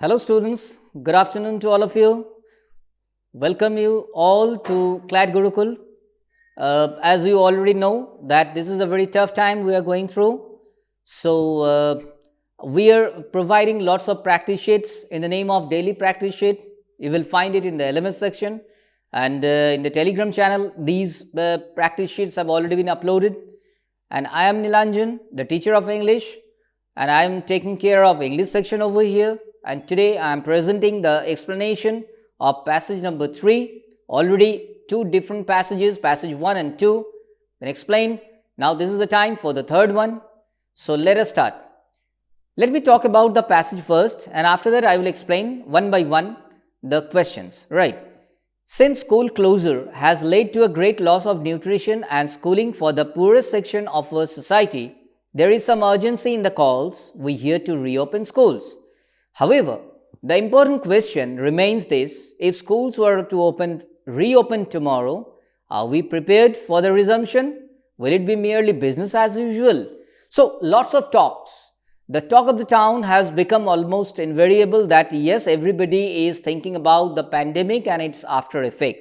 Hello students, good afternoon to all of you. Welcome you all to CLAT Gurukul. As you already know that this is a very tough time we are going through. So, we are providing lots of practice sheets in the name of daily practice sheet. You will find it in the LMS section and in the Telegram channel. These practice sheets have already been uploaded. And I am Nilanjan, the teacher of English, and I am taking care of English section over here. And today I am presenting the explanation of passage number 3. Already two different passages, passage 1 and 2 been explained. Now this is the time for the third one. So let us start. Let me talk about the passage first, and after that I will explain one by one the questions. Right. Since school closure has led to a great loss of nutrition and schooling for the poorest section of our society, there is some urgency in the calls we hear to reopen schools. However, the important question remains this: if schools were to reopen tomorrow, are we prepared for the resumption? Will it be merely business as usual? So, lots of talks. The talk of the town has become almost invariable that yes, everybody is thinking about the pandemic and its after effect.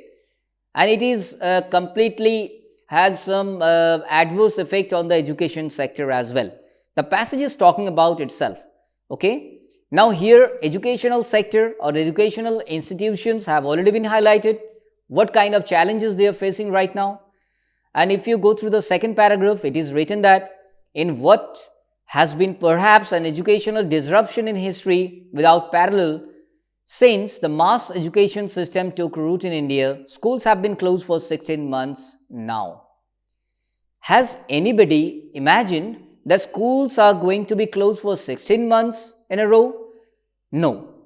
And it is completely has some adverse effect on the education sector as well. The passage is talking about itself. Okay. Now here educational sector or educational institutions have already been highlighted, what kind of challenges they are facing right now. And if you go through the second paragraph, it is written that in what has been perhaps an educational disruption in history without parallel, since the mass education system took root in India, schools have been closed for 16 months now. Has anybody imagined that schools are going to be closed for 16 months in a row? No,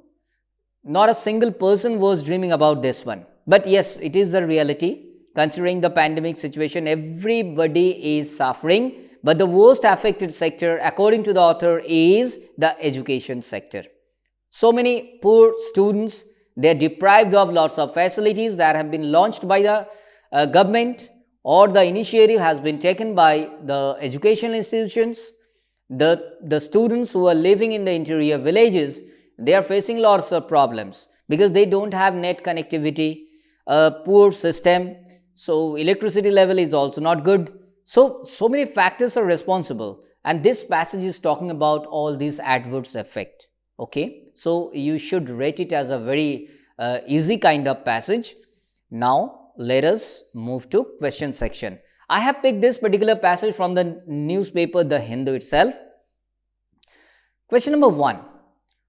not a single person was dreaming about this one. But yes, it is a reality. Considering the pandemic situation, everybody is suffering. But the worst affected sector, according to the author, is the education sector. So many poor students, they are deprived of lots of facilities that have been launched by the government, or the initiative has been taken by the educational institutions. The students who are living in the interior villages, they are facing lots of problems because they don't have net connectivity, poor system, so electricity level is also not good. So many factors are responsible, and this passage is talking about all these adverse effect. Okay, so you should rate it as a very easy kind of passage. Now let us move to question section. I have picked this particular passage from the newspaper The Hindu itself. Question number 1.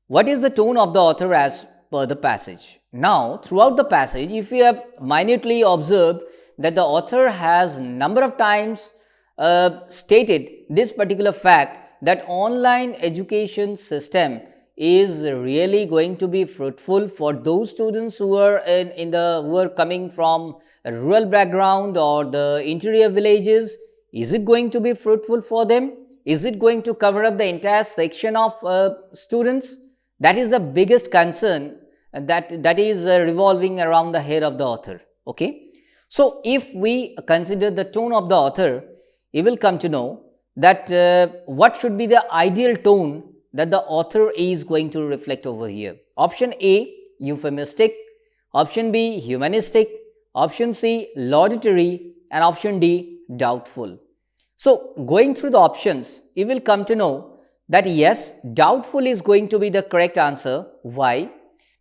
What is the tone of the author as per the passage? Now, throughout the passage, if you have minutely observed that the author has number of times stated this particular fact that online education system is really going to be fruitful for those students who are who are coming from a rural background or the interior villages. Is it going to be fruitful for them? Is it going to cover up the entire section of students? That is the biggest concern that is revolving around the head of the author. Okay. So, if we consider the tone of the author, you will come to know that what should be the ideal tone that the author is going to reflect over here. Option A, euphemistic. Option B, humanistic. Option C, laudatory. And option D, doubtful. So, going through the options, you will come to know that yes, doubtful is going to be the correct answer. Why?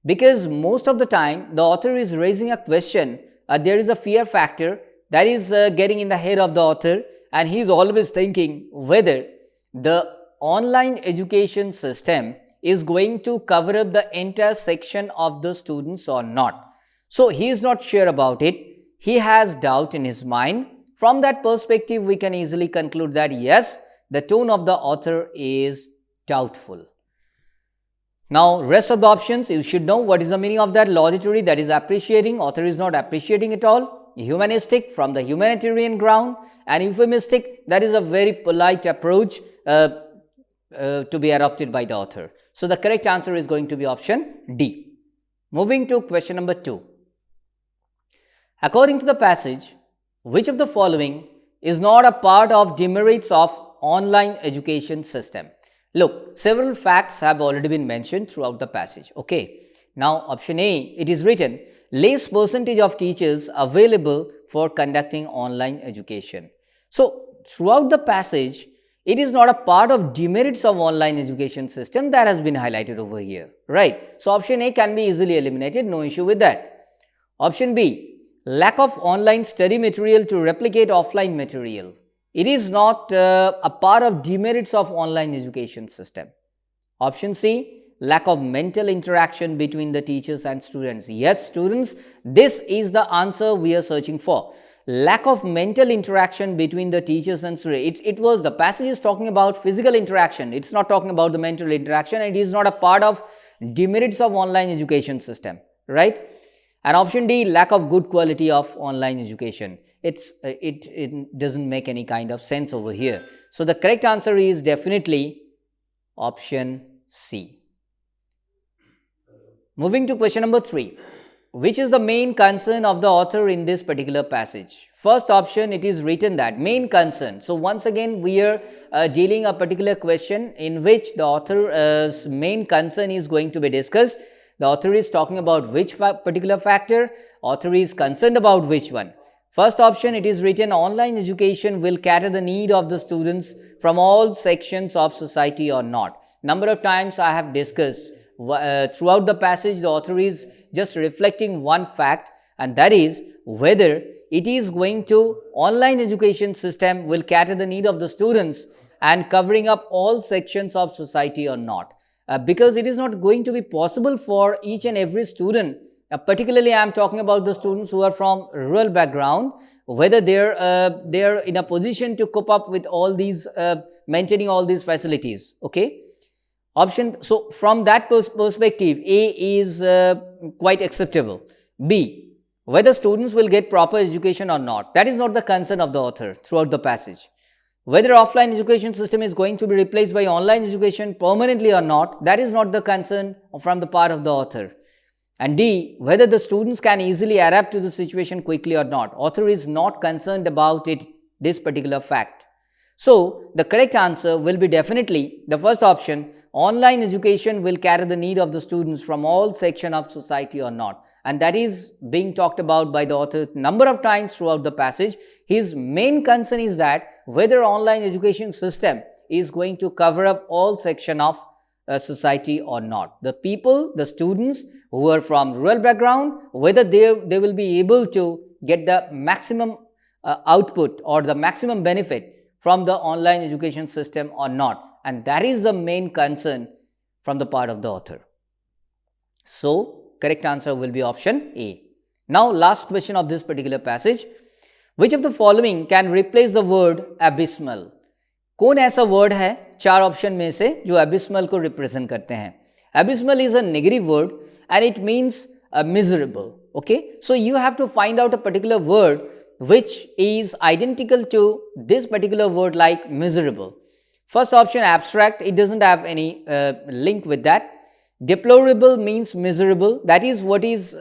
Because most of the time the author is raising a question. There is a fear factor that is getting in the head of the author, and he is always thinking whether the online education system is going to cover up the entire section of the students or not. So he is not sure about it. He has doubt in his mind. From that perspective, we can easily conclude that yes, the tone of the author is doubtful. Now, rest of the options, you should know what is the meaning of that. Laudatory, that is appreciating. Author is not appreciating at all. Humanistic, from the humanitarian ground. And euphemistic, that is a very polite approach to be adopted by the author. So, the correct answer is going to be option D. Moving to question number 2. According to the passage, which of the following is not a part of demerits of online education system? Look, several facts have already been mentioned throughout the passage. Okay. Now, option A, it is written, less percentage of teachers available for conducting online education. So, throughout the passage, it is not a part of demerits of online education system that has been highlighted over here, right? So, option A can be easily eliminated, no issue with that. Option B, lack of online study material to replicate offline material. It is not a part of demerits of online education system. Option C, lack of mental interaction between the teachers and students. Yes, students, this is the answer we are searching for. Lack of mental interaction between the teachers and students. The passage is talking about physical interaction. It's not talking about the mental interaction. It is not a part of demerits of online education system, right? And option D, lack of good quality of online education. It doesn't make any kind of sense over here. So, the correct answer is definitely option C. Moving to question number 3. Which is the main concern of the author in this particular passage? First option, it is written that main concern. So, once again we are dealing a particular question in which the author's main concern is going to be discussed. The author is talking about which particular factor, author is concerned about which one. First option, it is written, online education will cater the need of the students from all sections of society or not. Number of times I have discussed throughout the passage, the author is just reflecting one fact, and that is whether it is going to online education system will cater the need of the students and covering up all sections of society or not. Because it is not going to be possible for each and every student, particularly I am talking about the students who are from rural background, whether they're in a position to cope up with all these, maintaining all these facilities. Okay. Option, so from that perspective, A is quite acceptable. B, whether students will get proper education or not, that is not the concern of the author throughout the passage. Whether offline education system is going to be replaced by online education permanently or not, that is not the concern from the part of the author. And D, whether the students can easily adapt to the situation quickly or not, author is not concerned about this particular fact. So, the correct answer will be definitely the first option, online education will cater the need of the students from all sections of society or not. And that is being talked about by the author number of times throughout the passage. His main concern is that whether online education system is going to cover up all sections of society or not. The people, the students who are from rural background, whether they will be able to get the maximum output or the maximum benefit from the online education system or not, and that is the main concern from the part of the author. So, correct answer will be option A. Now, last question of this particular passage, which of the following can replace the word abysmal? कौन ऐसा word है चार option में से जो abysmal को represent करते हैं? Abysmal is a negative word and it means miserable. Okay, so you have to find out a particular word which is identical to this particular word like miserable. First option, abstract, it doesn't have any link with that. Deplorable means miserable, that is what is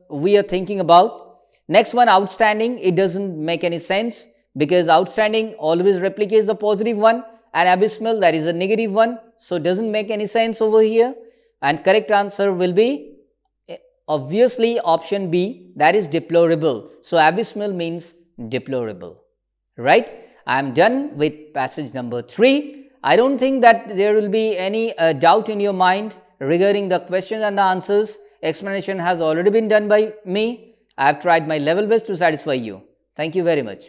we are thinking about. Next one, outstanding, it doesn't make any sense because outstanding always replicates the positive one, and abysmal, that is a negative one, so it doesn't make any sense over here. And correct answer will be obviously option B, that is deplorable. So, abysmal means deplorable, right? I am done with passage number 3. I don't think that there will be any doubt in your mind regarding the questions and the answers. Explanation has already been done by me. I have tried my level best to satisfy you. Thank you very much.